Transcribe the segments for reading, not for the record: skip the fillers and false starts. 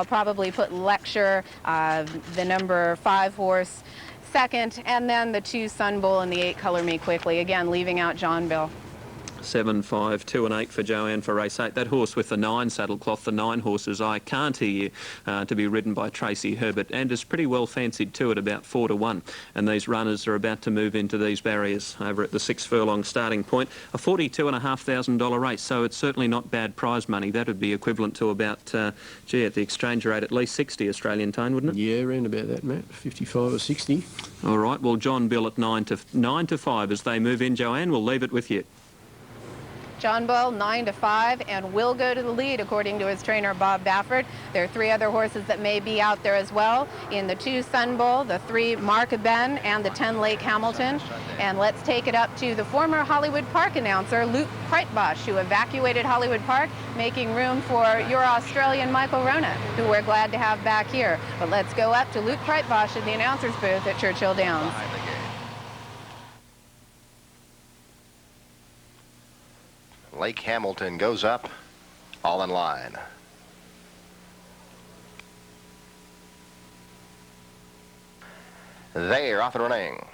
I'll probably put Lecture, the number 5 horse, second, and then the 2 Sun Bull and the 8 Color Me Quickly, again leaving out John Bill. 7, 5, 2 and 8 for Joanne for race 8. That horse with the 9 saddlecloth, the 9 horses, I Can't Hear You, to be ridden by Tracy Herbert, and is pretty well fancied too at about 4 to 1. And these runners are about to move into these barriers over at the 6 furlong starting point. A $42,500 race, so it's certainly not bad prize money. That would be equivalent to about, gee, at the exchange rate, at least 60 Australian tone, wouldn't it? Yeah, around about that, Matt. 55 or 60. All right. Well, John Bill at 9 to 5 as they move in. Joanne, we'll leave it with you. John Bull, 9 to 5, and will go to the lead, according to his trainer, Bob Baffert. There are 3 other horses that may be out there as well, in the 2 Sun Bull, the 3 Mark Ben, and the 10 Lake Hamilton. And let's take it up to the former Hollywood Park announcer, Luke Breitbosch, who evacuated Hollywood Park, making room for your Australian Michael Rona, who we're glad to have back here. But let's go up to Luke Breitbosch in the announcer's booth at Churchill Downs. Lake Hamilton goes up, all in line. They're off and running.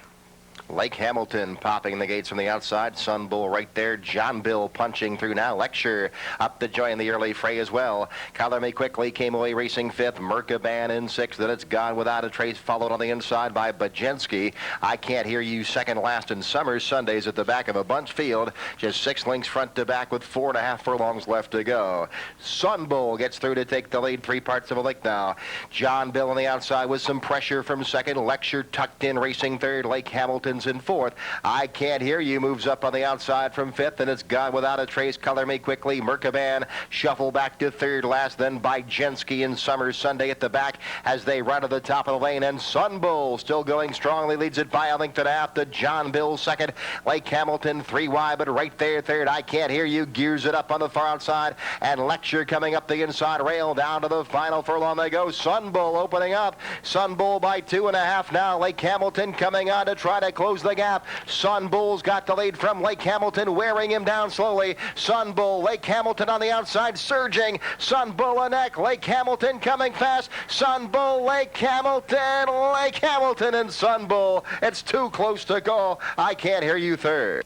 Lake Hamilton popping the gates from the outside. Sun Bull right there. John Bill punching through now. Lecture up to join the early fray as well. Color Me Quickly came away racing 5th. Mercaban in 6th. Then it's Gone Without a Trace, followed on the inside by Bajensky. I Can't Hear You second last in Summers Sundays at the back of a bunch field. Just 6 lengths front to back with 4.5 furlongs left to go. Sun Bull gets through to take the lead 3 parts of a length now. John Bill on the outside with some pressure from second. Lecture tucked in racing 3rd. Lake Hamilton in 4th. I Can't Hear You moves up on the outside from 5th, and it's Gone Without a Trace. Color Me Quickly. Mercaban shuffle back to 3rd last, then Bajensky in Summers Sunday at the back as they run to the top of the lane, and Sun Bull still going strongly, leads it by a length and a half to John Bill 2nd. Lake Hamilton 3 wide, but right there 3rd. I Can't Hear You gears it up on the far outside, and Lecture coming up the inside rail down to the final furlong they go. Sun Bull opening up. Sun Bull by 2.5 now. Lake Hamilton coming on to try to close the gap. Sun Bull's got the lead from Lake Hamilton, wearing him down slowly. Sun Bull, Lake Hamilton on the outside, surging. Sun Bull a neck. Lake Hamilton coming fast. Sun Bull, Lake Hamilton, and Sun Bull. It's too close to go. I Can't Hear You 3rd.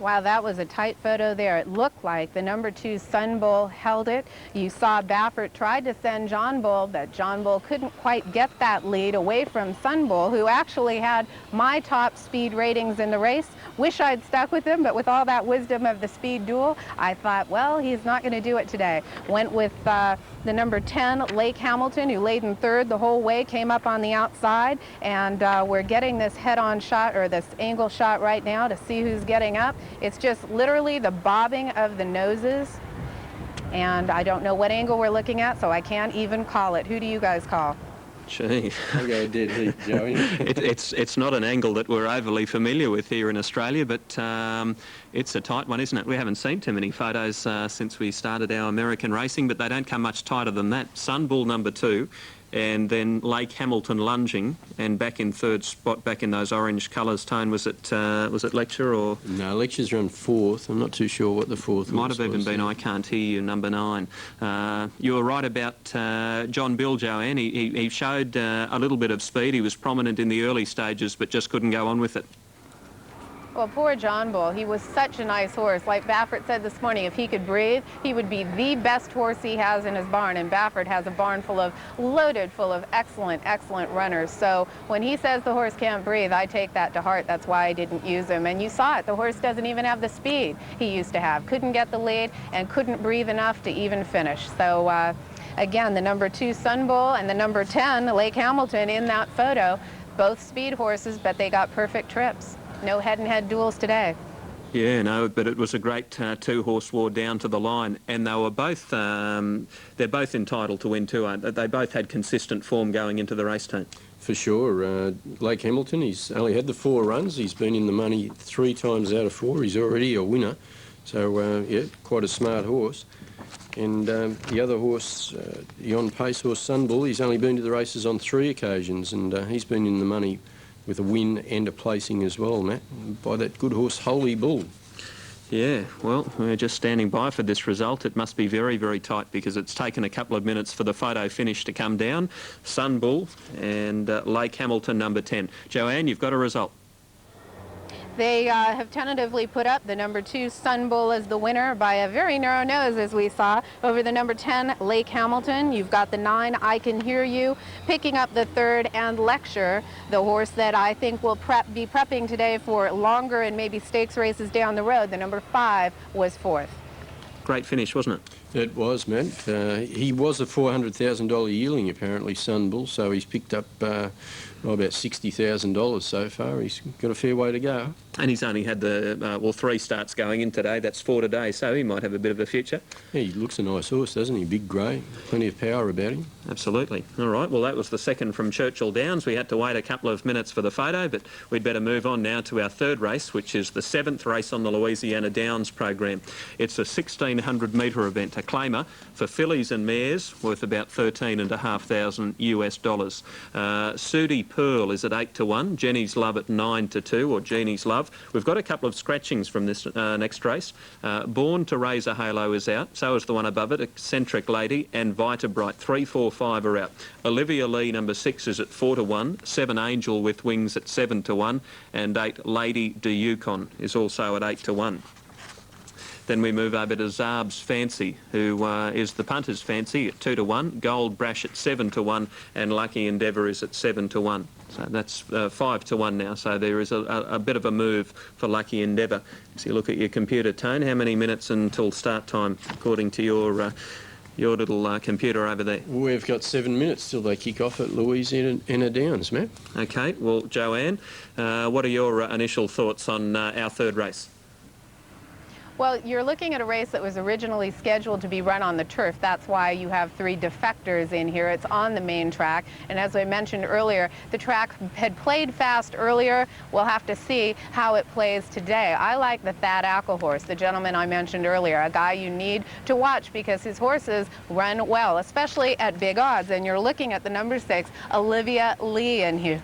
Wow, that was a tight photo there. It looked like the number 2 Sun Bull held it. You saw Baffert tried to send John Bull, but John Bull couldn't quite get that lead away from Sun Bull, who actually had my top speed ratings in the race. Wish I'd stuck with him, but with all that wisdom of the speed duel, I thought, well, he's not going to do it today. Went with the number 10, Lake Hamilton, who laid in 3rd the whole way, came up on the outside, and we're getting this head-on shot, or this angle shot right now to see who's getting up. It's just literally the bobbing of the noses, and I don't know what angle we're looking at, so I can't even call it. Who do you guys call? Gee. I'll go dead heat, Joey. It's not an angle that we're overly familiar with here in Australia, but it's a tight one, isn't it? We haven't seen too many photos since we started our American racing, but they don't come much tighter than that. Sun Bull number 2, and then Lake Hamilton lunging, and back in 3rd spot, back in those orange colours. Tone, was it Lecture or? No, Lecture's run 4th. I'm not too sure what the 4th might have even been I Can't Hear You, number 9. You were right about John Bill, Joanne. He showed a little bit of speed. He was prominent in the early stages, but just couldn't go on with it. Well, poor John Bull, he was such a nice horse. Like Baffert said this morning, if he could breathe, he would be the best horse he has in his barn. And Baffert has a barn loaded full of excellent, excellent runners. So when he says the horse can't breathe, I take that to heart. That's why I didn't use him. And you saw it. The horse doesn't even have the speed he used to have. Couldn't get the lead and couldn't breathe enough to even finish. So again, the number 2 Sun Bull and the number 10, Lake Hamilton, in that photo, both speed horses, but they got perfect trips. No head-and-head duels today. Yeah, no, but it was a great 2-horse war down to the line, and they were both, they're both entitled to win too, aren't they? They both had consistent form going into the race team. For sure. Lake Hamilton, he's only had the 4 runs. He's been in the money 3 times out of 4. He's already a winner. So, yeah, quite a smart horse. And the other horse, the on-pace horse, Sun Bull, he's only been to the races on 3 occasions, and he's been in the money with a win and a placing as well, Matt, by that good horse, Holy Bull. Yeah, well, we're just standing by for this result. It must be very, very tight because it's taken a couple of minutes for the photo finish to come down. Sun Bull and Lake Hamilton, number 10. Joanne, you've got a result. They have tentatively put up the number 2 Sun Bull as the winner by a very narrow nose, as we saw, over the number 10 Lake Hamilton. You've got the 9 I Can Hear You picking up the 3rd, and Lecture, the horse that I think will be prepping today for longer and maybe stakes races down the road. The number 5 was 4th. Great finish, wasn't it? It was, Matt. He was a $400,000 yearling, apparently, Sun Bull, so he's picked up about $60,000 so far. He's got a fair way to go. And he's only had the 3 starts going in today. That's 4 today, so he might have a bit of a future. Yeah, he looks a nice horse, doesn't he? Big grey, plenty of power about him. Absolutely. All right, well, that was the second from Churchill Downs. We had to wait a couple of minutes for the photo, but we'd better move on now to our 3rd race, which is the 7th race on the Louisiana Downs program. It's a 1,600-metre event, a claimer for fillies and mares worth about $13,500 US. Sudi Pearl is at 8 to 1, Jenny's Love at 9 to 2, or Jeannie's Love. We've got a couple of scratchings from this next race. Born to Raise a Halo is out, so is the one above it, Eccentric Lady, and Vita Bright. 3, 4, 5 are out. Olivia Lee, number 6, is at 4 to 1, 7 Angel with Wings at 7 to 1, and 8 Lady de Yukon is also at 8 to 1. Then we move over to Zarb's Fancy, who is the punter's fancy at 2 to 1, Gold Brash at 7 to 1, and Lucky Endeavour is at 7 to 1. So that's 5 to 1 now. So there is a bit of a move for Lucky Endeavour. As you look at your computer, Tone, how many minutes until start time, according to your little computer over there? We've got 7 minutes till they kick off at Louisiana Downs, Matt. Okay, well, Joanne, what are your initial thoughts on our 3rd race? Well, you're looking at a race that was originally scheduled to be run on the turf. That's why you have 3 defectors in here. It's on the main track. And as I mentioned earlier, the track had played fast earlier. We'll have to see how it plays today. I like the Thad Ackle horse, the gentleman I mentioned earlier, a guy you need to watch because his horses run well, especially at big odds. And you're looking at the number 6, Olivia Lee in here.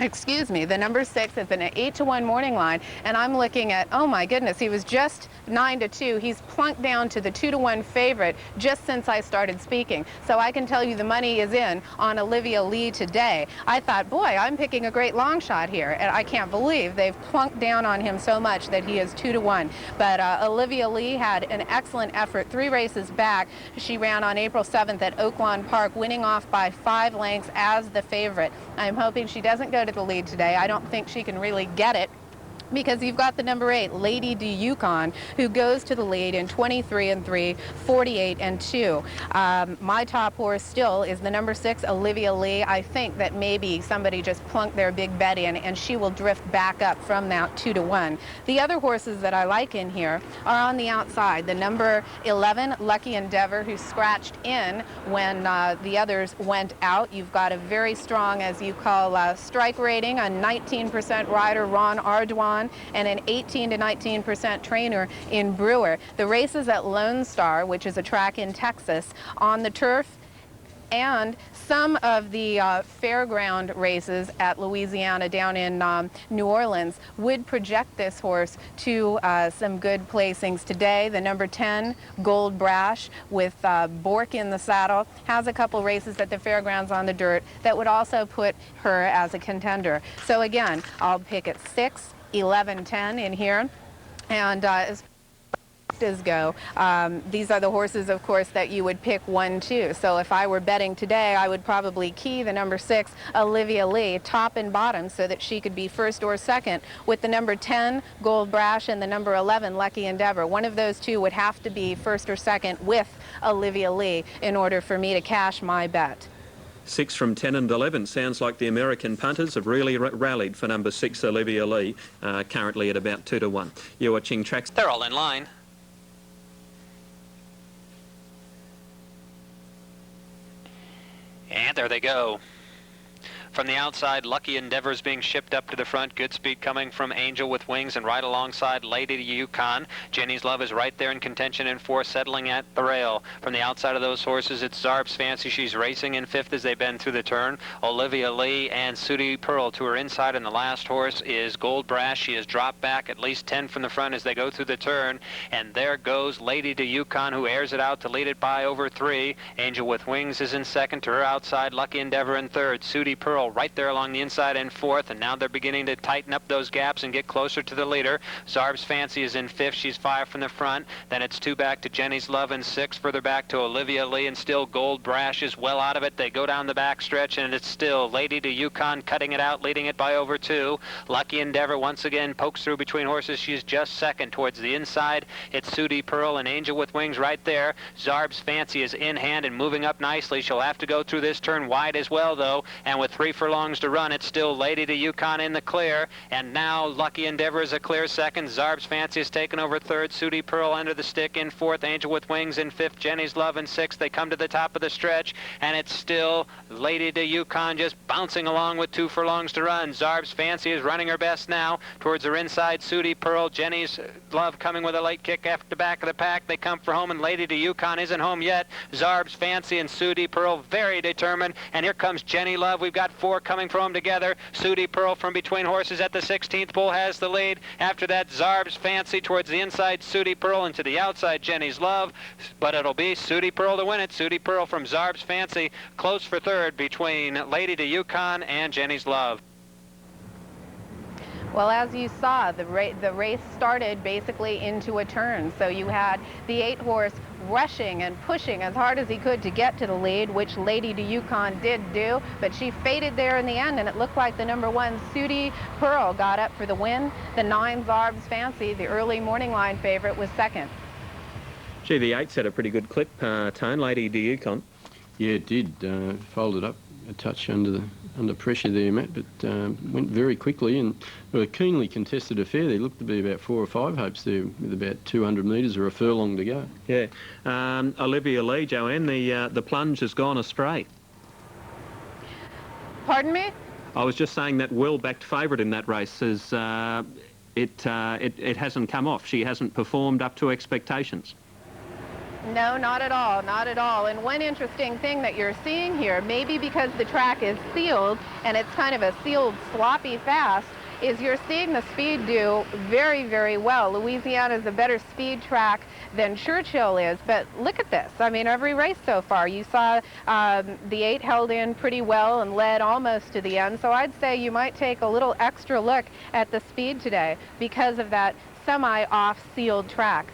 Excuse me, the number 6 is an 8 to 1 morning line, and I'm looking at, oh my goodness, he was just 9 to 2. He's plunked down to the 2 to 1 favorite just since I started speaking. So I can tell you the money is in on Olivia Lee today. I thought, boy, I'm picking a great long shot here, and I can't believe they've plunked down on him so much that he is 2 to 1. But Olivia Lee had an excellent effort 3 races back. She ran on April 7th at Oaklawn Park, winning off by 5 lengths as the favorite. I'm hoping she doesn't go to the lead today. I don't think she can really get it, because you've got the number 8, Lady de Yukon, who goes to the lead in 23-3, 48-2. My top horse still is the number 6, Olivia Lee. I think that maybe somebody just plunked their big bet in, and she will drift back up from that 2 to 1. The other horses that I like in here are on the outside. The number 11, Lucky Endeavour, who scratched in when the others went out. You've got a very strong, as you call, strike rating, a 19% rider, Ron Ardoin, and an 18 to 19% trainer in Brewer. The races at Lone Star, which is a track in Texas, on the turf, and some of the fairground races at Louisiana down in New Orleans would project this horse to some good placings today. The number 10, Gold Brash, with Bork in the saddle, has a couple races at the fairgrounds on the dirt that would also put her as a contender. So again, I'll pick at 6, 11, 10 in here. And as go, these are the horses, of course, that you would pick 1, 2. So if I were betting today, I would probably key the number 6, Olivia Lee, top and bottom, so that she could be first or second, with the number 10, Gold Brash, and the number 11, Lucky Endeavour. One of those two would have to be first or second with Olivia Lee in order for me to cash my bet. 6 from 10 and 11. Sounds like the American punters have really rallied for number 6, Olivia Lee, currently at about 2 to 1. You're watching tracks. They're all in line. And there they go. From the outside, Lucky Endeavor's being shipped up to the front. Good speed coming from Angel with Wings, and right alongside Lady Yukon. Jenny's Love is right there in contention in 4, settling at the rail. From the outside of those horses, it's Zarb's Fancy. She's racing in 5th as they bend through the turn. Olivia Lee and Sudi Pearl to her inside, and the last horse is Gold Brass. She has dropped back at least 10 from the front as they go through the turn, and there goes Lady Yukon, who airs it out to lead it by over 3. Angel with Wings is in 2nd. To her outside, Lucky Endeavor in 3rd. Sudi Pearl right there along the inside in 4th, and now they're beginning to tighten up those gaps and get closer to the leader. Zarb's Fancy is in 5th. She's 5 from the front. Then it's 2 back to Jenny's Love in 6th. Further back to Olivia Lee, and still Gold Brash is well out of it. They go down the back stretch, and it's still Lady Yukon cutting it out, leading it by over 2. Lucky Endeavor once again pokes through between horses. She's just 2nd. Towards the inside, it's Sudi Pearl and Angel with Wings right there. Zarb's Fancy is in hand and moving up nicely. She'll have to go through this turn wide as well, though, and with 3 furlongs to run, it's still Lady Yukon in the clear, and now Lucky Endeavor is a clear 2nd. Zarb's Fancy is taken over 3rd. Sudi Pearl under the stick in 4th. Angel with Wings in 5th. Jenny's Love in 6th. They come to the top of the stretch, and it's still Lady Yukon just bouncing along with 2 furlongs to run. Zarb's Fancy is running her best now. Towards her inside, Sudi Pearl. Jenny's Love coming with a late kick after the back of the pack. They come for home, and Lady Yukon isn't home yet. Zarb's Fancy and Sudi Pearl very determined, and here comes Jenny Love. We've got 4 coming for home together. Sudi Pearl from between horses at the 16th pole has the lead. After that, Zarb's Fancy towards the inside, Sudi Pearl, and to the outside, Jenny's Love, but it'll be Sudi Pearl to win it. Sudi Pearl from Zarb's Fancy, close for 3rd between Lady Yukon and Jenny's Love. Well, as you saw, the race started basically into a turn. So you had the 8-horse rushing and pushing as hard as he could to get to the lead, which Lady Yukon did do, but she faded there in the end, and it looked like the number 1, Sudi Pearl, got up for the win. The 9, Zarb's Fancy, the early morning line favorite, was 2nd. Gee, the 8's had a pretty good clip, Tone, Lady Yukon. Yeah, it did. Folded up a touch under pressure there, Matt, but went very quickly, and a keenly contested affair. There looked to be about 4 or 5 hopes there with about 200 metres or a furlong to go. Yeah. Olivia Lee, Joanne, the plunge has gone astray. Pardon me? I was just saying that well-backed favourite in that race is it hasn't come off. She hasn't performed up to expectations. No, not at all, not at all. And one interesting thing that you're seeing here, maybe because the track is sealed and it's kind of a sealed sloppy fast, is you're seeing the speed do very, very well. Louisiana is a better speed track than Churchill is, but look at this. I mean, every race so far, you saw the 8 held in pretty well and led almost to the end, so I'd say you might take a little extra look at the speed today because of that semi-off sealed track.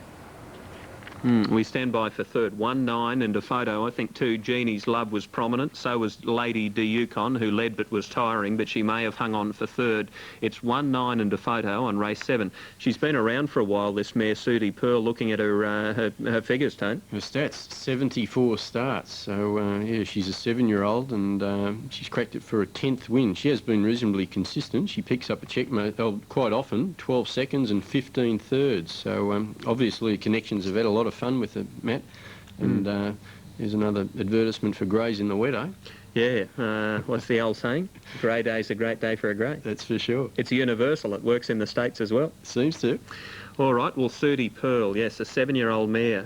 We stand by for 3rd. 1-9 into photo. I think 2, Jeannie's Love was prominent. So was Lady Yukon, who led but was tiring, but she may have hung on for 3rd. It's 1-9 into photo on race 7. She's been around for a while, this mare, Sudi Pearl, looking at her figures, Tone. Her stats, 74 starts. So, yeah, she's a 7-year-old, and she's cracked it for a 10th win. She has been reasonably consistent. She picks up a checkmate quite often, 12 seconds and 15 thirds. So, obviously, connections have had a lot of fun with it, Matt, and there's another advertisement for greys in the wet, eh? Yeah, what's the old saying? Grey day's a great day for a grey. That's for sure. It's universal. It works in the States as well. Seems to. All right, well, Sudi Pearl, yes, a 7-year-old mare.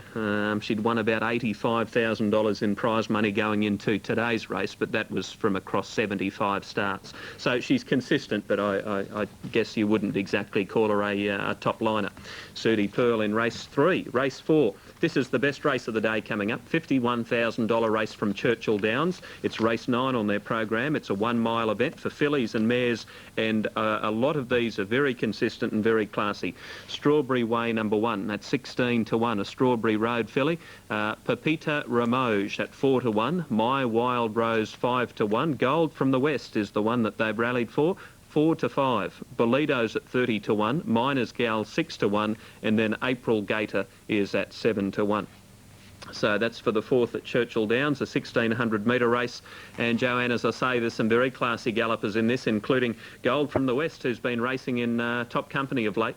She'd won about $85,000 in prize money going into today's race, but that was from across 75 starts. So she's consistent, but I guess you wouldn't exactly call her a top liner. Sudi Pearl in race 3. Race 4. This is the best race of the day coming up. $51,000 race from Churchill Downs. It's race 9 on their program. It's a 1-mile event for fillies and mares, and a lot of these are very consistent and very classy. Strawberry Way number 1, that's 16-1, a Strawberry Road filly. Pepita Ramoge at 4-1. My Wild Rose 5-1. Gold from the West is the one that they've rallied for. 4-5. Bolido's at 30-1. Miners Gal 6-1, and then April Gator is at 7-1. So that's for the 4th at Churchill Downs, a 1,600 metre race. And Joanne, as I say, there's some very classy gallopers in this, including Gold from the West, who's been racing in top company of late.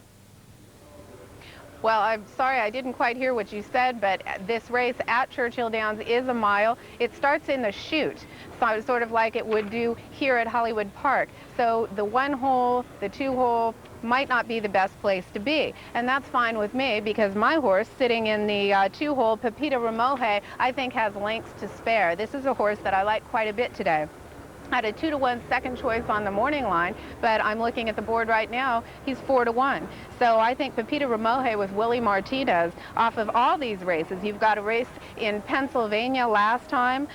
Well, I'm sorry I didn't quite hear what you said, but this race at Churchill Downs is a mile. It starts in the chute, so sort of like it would do here at Hollywood Park. So the 1 hole, the 2 hole might not be the best place to be. And that's fine with me because my horse sitting in the 2 hole, Pepita Ramoje, I think has lengths to spare. This is a horse that I like quite a bit today. Had a 2-to-1 second choice on the morning line, but I'm looking at the board right now, he's 4-to-1. So I think Pepita Ramoje with Willie Martinez off of all these races. You've got a race in Pennsylvania last time,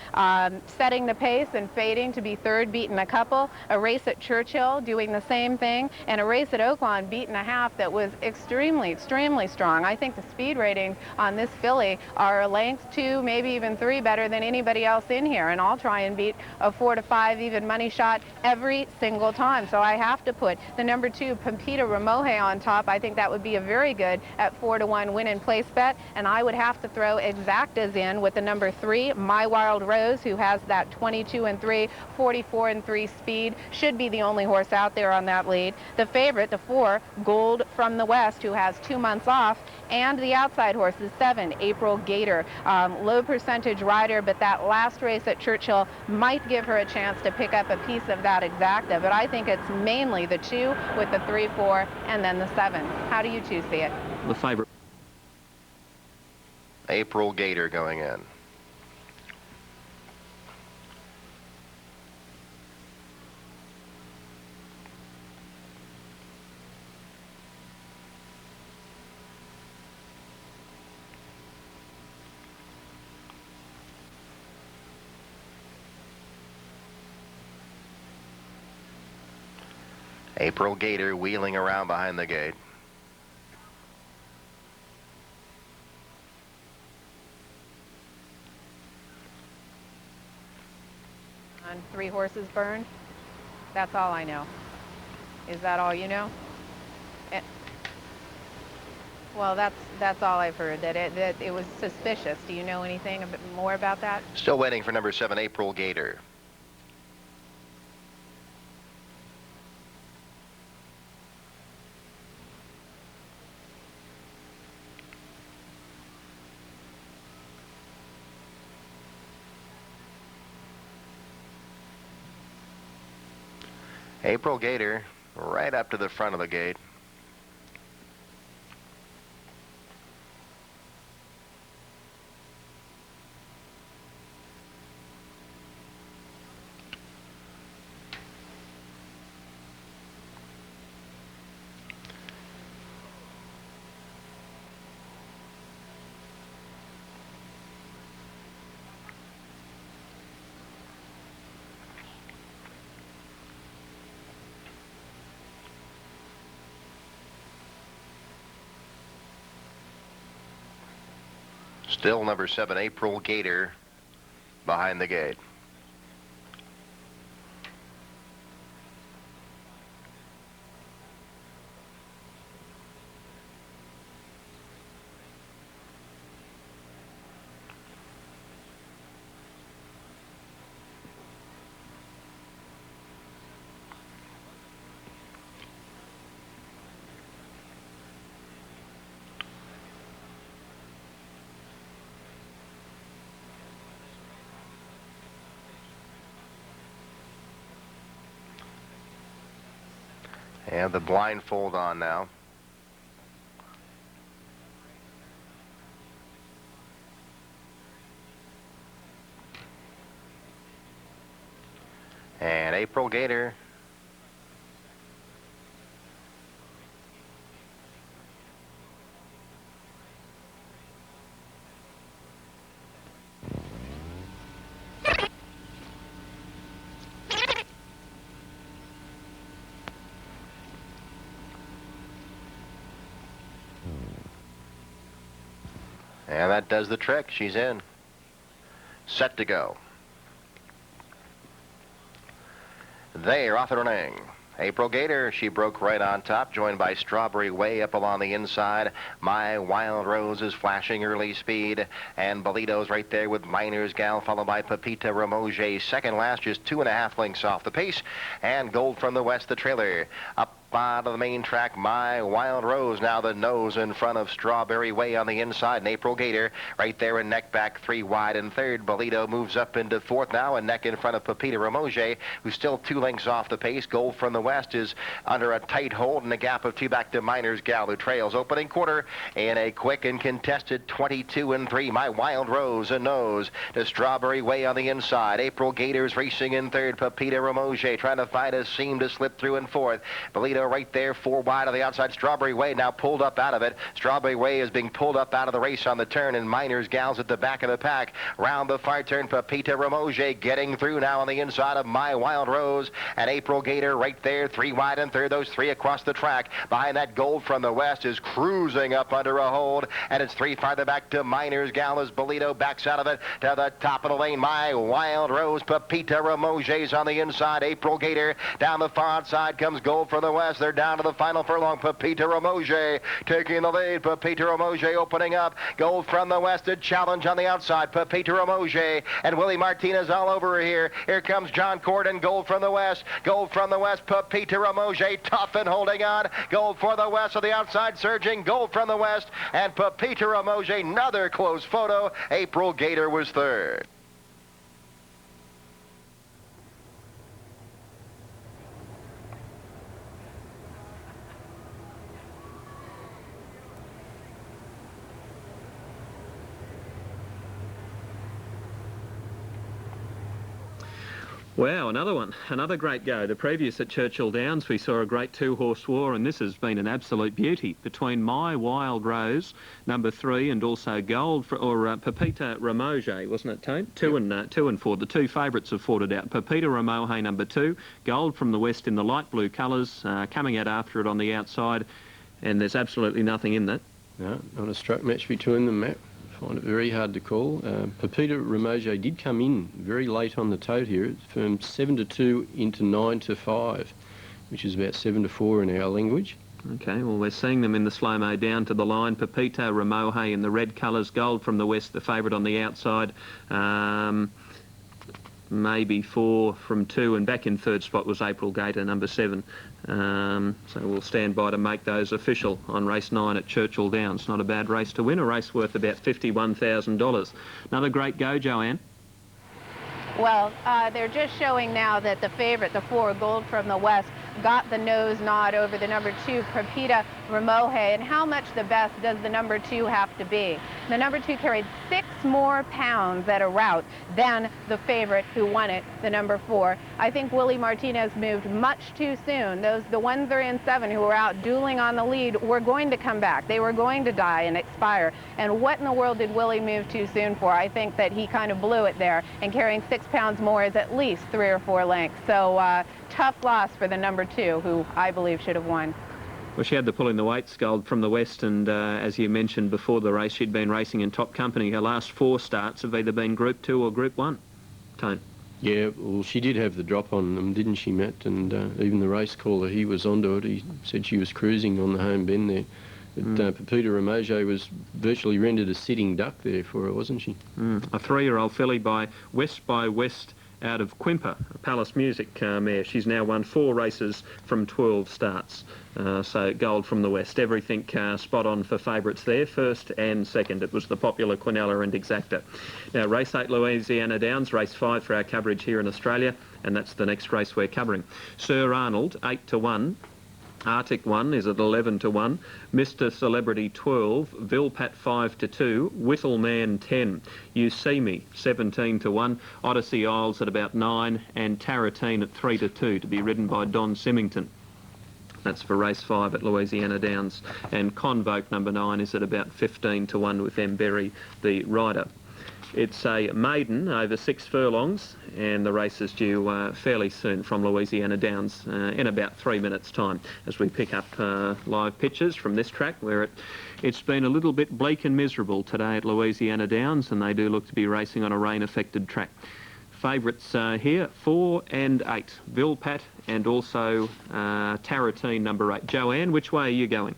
setting the pace and fading to be 3rd, beating a couple. A race at Churchill doing the same thing, and a race at Oaklawn beating a half that was extremely, extremely strong. I think the speed ratings on this filly are a length 2, maybe even 3 better than anybody else in here, and I'll try and beat a 4-to-5 even money shot every single time. So I have to put the number 2 Pepita Ramoje on top. I think that would be a very good at 4-to-1 win and place bet, and I would have to throw exactas in with the number 3 My Wild Rose, who has that 22-3, 44-3 speed. Should be the only horse out there on that lead. The favorite, the 4 Gold from the West, who has 2 months off, and the outside horse is 7 April Gator. Low percentage rider, but that last race at Churchill might give her a chance to pick up a piece of that exacta, but I think it's mainly the 2 with the 3, 4, and then the 7. How do you two see it? The favourite. April Gator going in. April Gator wheeling around behind the gate. On 3 horses burned. That's all I know. Is that all you know? Well, that's all I've heard, that it was suspicious. Do you know anything a bit more about that? Still waiting for number 7 April Gator. April Gator right up to the front of the gate. Still number 7 April Gator behind the gate. And the blindfold on now. And April Gator. And that does the trick. She's in. Set to go. They're off and running. April Gator, she broke right on top, joined by Strawberry way up along the inside. My Wild Rose is flashing early speed, and Bolito's right there with Miner's Gal, followed by Pepita Ramoje. Second last, just 2.5 lengths off the pace, and Gold from the West, the trailer. Up onto the main track, My Wild Rose. Now the nose in front of Strawberry Way on the inside. And April Gator right there in neck back, 3 wide in third. Bolito moves up into fourth now, and neck in front of Pepita Ramoge, who's still 2 lengths off the pace. Gold from the West is under a tight hold, and a gap of 2 back to Miners Gal, who trails opening quarter in a quick and contested 22 and 3. My Wild Rose a nose to Strawberry Way on the inside. April Gator's racing in third. Pepita Ramoge trying to find a seam to slip through in fourth. Bolito right there, 4 wide on the outside. Strawberry Way now pulled up out of it. Strawberry Way is being pulled up out of the race on the turn, and Miners Gals at the back of the pack. Round the far turn, Pepita Ramoge getting through now on the inside of My Wild Rose, and April Gator right there, 3 wide in third. Those 3 across the track. Behind that, Gold from the West is cruising up under a hold, and it's 3 farther back to Miners Gal as Bolito backs out of it to the top of the lane. My Wild Rose, Pepita Ramoge's on the inside. April Gator down the far outside comes Gold from the West. They're down to the final furlong. Pepita Ramoge taking the lead. Pepita Ramoge opening up. Gold from the West, a challenge on the outside. Pepita Ramoge and Willie Martinez all over here. Here comes John Corden. Gold from the West. Gold from the West. Pepita Ramoge tough and holding on. Gold for the West on the outside, surging. Gold from the West and Pepita Ramoge. Another close photo. April Gator was third. Wow, another one, another great go. The previous at Churchill Downs, we saw a great 2-horse war, and this has been an absolute beauty between My Wild Rose, number 3, and also Gold Pepita Ramoge, wasn't it, Tone? 2 and 4. The 2 favourites have fought it out. Pepita Ramoge, number 2, Gold from the West in the light blue colours, coming out after it on the outside, and there's absolutely nothing in that. No, not a struck match between them, Matt. Find it very hard to call. Pepita Ramoge did come in very late on the tote here. It's from 7-2 into 9-5, which is about 7-4 in our language. Okay, well, we're seeing them in the slow-mo down to the line. Pepita Ramoge in the red colours, Gold from the West, the favourite on the outside. Maybe 4 from 2, and back in third spot was April Gator, number 7. So we'll stand by to make those official on race 9 at Churchill Downs. Not a bad race to win, a race worth about $51,000. Another great go, Joanne. Well, they're just showing now that the favorite, the 4, Gold from the West, got the nose nod over the number 2, Pepita Ramoge. And how much the best does the number 2 have to be? The number 2 carried 6 more pounds at a rout than the favorite who won it, the number 4. I think Willie Martinez moved much too soon. The 1, 3, and 7 who were out dueling on the lead were going to come back. They were going to die and expire. And what in the world did Willie move too soon for? I think that he kind of blew it there, and carrying 6 pounds more is at least 3 or 4 lengths. So tough loss for the number 2, who I believe should have won. Well, she had the pull in the weights, Gold from the West, and as you mentioned before the race, she'd been racing in top company. Her last 4 starts have either been Group 2 or Group 1. Tone. Yeah, well, she did have the drop on them, didn't she, Matt? And even the race caller, he was onto it. He said she was cruising on the home bend there. But Pepita Ramoge was virtually rendered a sitting duck there for her, wasn't she? A 3-year-old filly by West out of Quimper, a Palace Music mare. She's now won 4 races from 12 starts. So Gold from the West. Everything spot on for favourites there, first and second. It was the popular Quinella and Exacta. Now, race 8 Louisiana Downs, race 5 for our coverage here in Australia, and that's the next race we're covering. Sir Arnold, 8-1. Arctic 1 is at 11-1, Mr. Celebrity 12, Vilpat 5-2, Whittle Man 10, You See Me 17-1, Odyssey Isles at about 9, and Tarratine at 3-2 to be ridden by Don Symington. That's for race 5 at Louisiana Downs. And Convoke number 9 is at about 15-1 with Emberry, the rider. It's a maiden over 6 furlongs, and the race is due fairly soon from Louisiana Downs in about 3 minutes' time as we pick up live pictures from this track where it's been a little bit bleak and miserable today at Louisiana Downs, and they do look to be racing on a rain-affected track. Favourites here, 4 and 8, Vilpat and also Tarratine number 8. Joanne, which way are you going?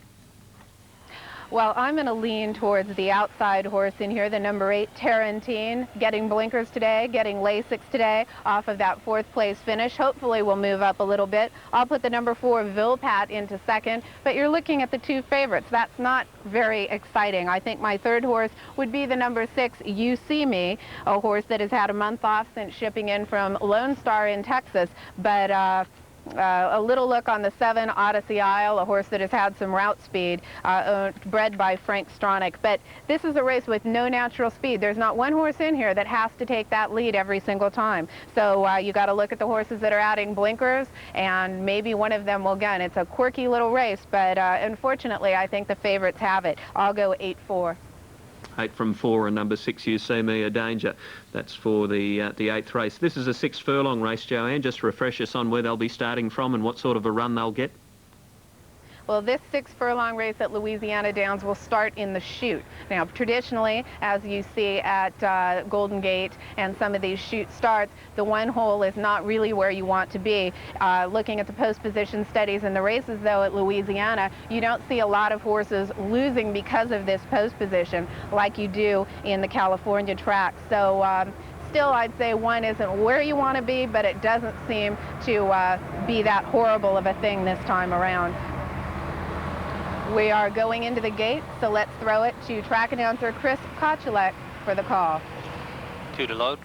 Well, I'm going to lean towards the outside horse in here, the number 8, Tarantine, getting blinkers today, getting Lasix today off of that 4th place finish. Hopefully we'll move up a little bit. I'll put the number 4, Vilpat, into second, but you're looking at the 2 favorites. That's not very exciting. I think my 3rd horse would be the number 6, You See Me, a horse that has had a month off since shipping in from Lone Star in Texas, but a little look on the 7, Odyssey Isle, a horse that has had some route speed, bred by Frank Stronach. But this is a race with no natural speed. There's not one horse in here that has to take that lead every single time. So you got to look at the horses that are adding blinkers, and maybe one of them will gun. It's a quirky little race, but unfortunately, I think the favorites have it. I'll go 8-4. 8 from 4 and number 6, You See Me, a danger. That's for the 8th race. This is a 6 furlong race, Joanne. Just refresh us on where they'll be starting from and what sort of a run they'll get. Well, this 6 furlong race at Louisiana Downs will start in the chute. Now, traditionally, as you see at Golden Gate and some of these chute starts, the 1 hole is not really where you want to be. Looking at the post position studies in the races, though, at Louisiana, you don't see a lot of horses losing because of this post position like you do in the California track. So still, I'd say 1 isn't where you want to be, but it doesn't seem to be that horrible of a thing this time around. We are going into the gate, so let's throw it to track announcer Chris Kochulek for the call. 2 to load.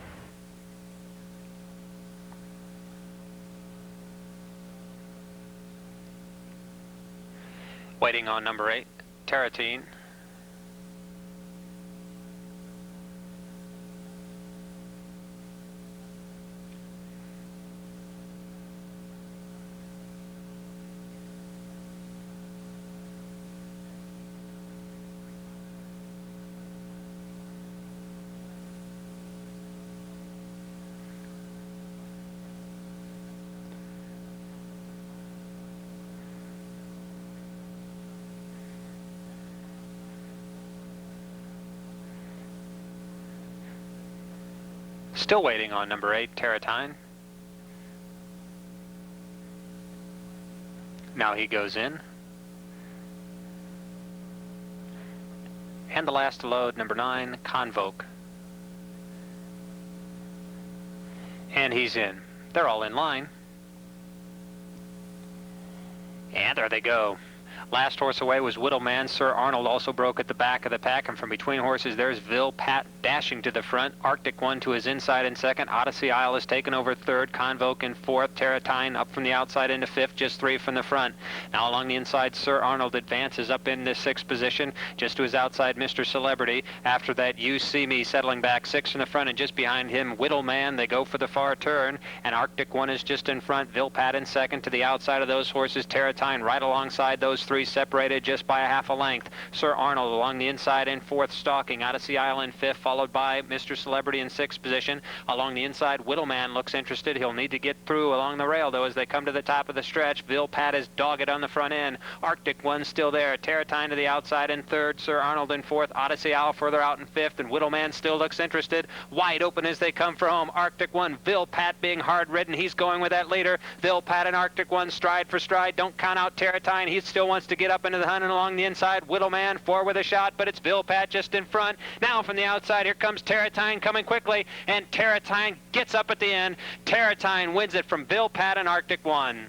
Waiting on number 8, Tarantine. Still waiting on number 8, Tarantine. Now he goes in. And the last to load, number 9, Convoke. And he's in. They're all in line. And there they go. Last horse away was Whittleman. Sir Arnold also broke at the back of the pack, and from between horses there's Vilpat dashing to the front. Arctic One to his inside in second. Odyssey Isle has taken over third. Convoke in fourth. Tarantine up from the outside into fifth, just 3 from the front. Now along the inside, Sir Arnold advances up in the 6th position, just to his outside, Mr. Celebrity. After that, You See Me settling back 6 from the front, and just behind him, Whittleman. They go for the far turn, and Arctic One is just in front. Vilpat in second. To the outside of those horses, Tarantine right alongside those 3, separated just by a half a length. Sir Arnold along the inside in 4th, stalking. Odyssey Isle in 5th, followed by Mr. Celebrity in 6th position. Along the inside, Whittleman looks interested. He'll need to get through along the rail, though, as they come to the top of the stretch. Vilpat is dogged on the front end. Arctic One still there. Tarantine to the outside in 3rd. Sir Arnold in 4th. Odyssey Isle further out in 5th, and Whittleman still looks interested. Wide open as they come for home. Arctic One, Vilpat being hard-ridden. He's going with that leader. Vilpat and Arctic One stride for stride. Don't count out Tarantine. He still wants to get up into the hunt and along the inside. Whittleman forward with a shot, but it's Vilpat just in front. Now from the outside, here comes Tarantine coming quickly, and Tarantine gets up at the end. Tarantine wins it from Vilpat and Arctic One.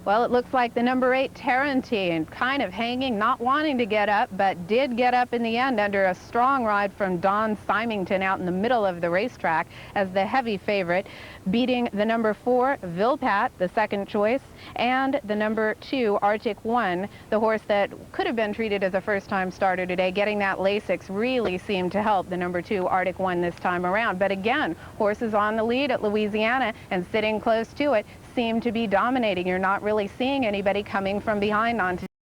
Well, it looks like the number 8, Tarantine, kind of hanging, not wanting to get up, but did get up in the end under a strong ride from Don Symington out in the middle of the racetrack as the heavy favorite, beating the number 4, Vilpat, the second choice, and the number 2, Arctic One, the horse that could have been treated as a first-time starter today. Getting that Lasix really seemed to help the number 2, Arctic One, this time around. But again, horses on the lead at Louisiana and sitting close to it seem to be dominating. You're not really seeing anybody coming from behind on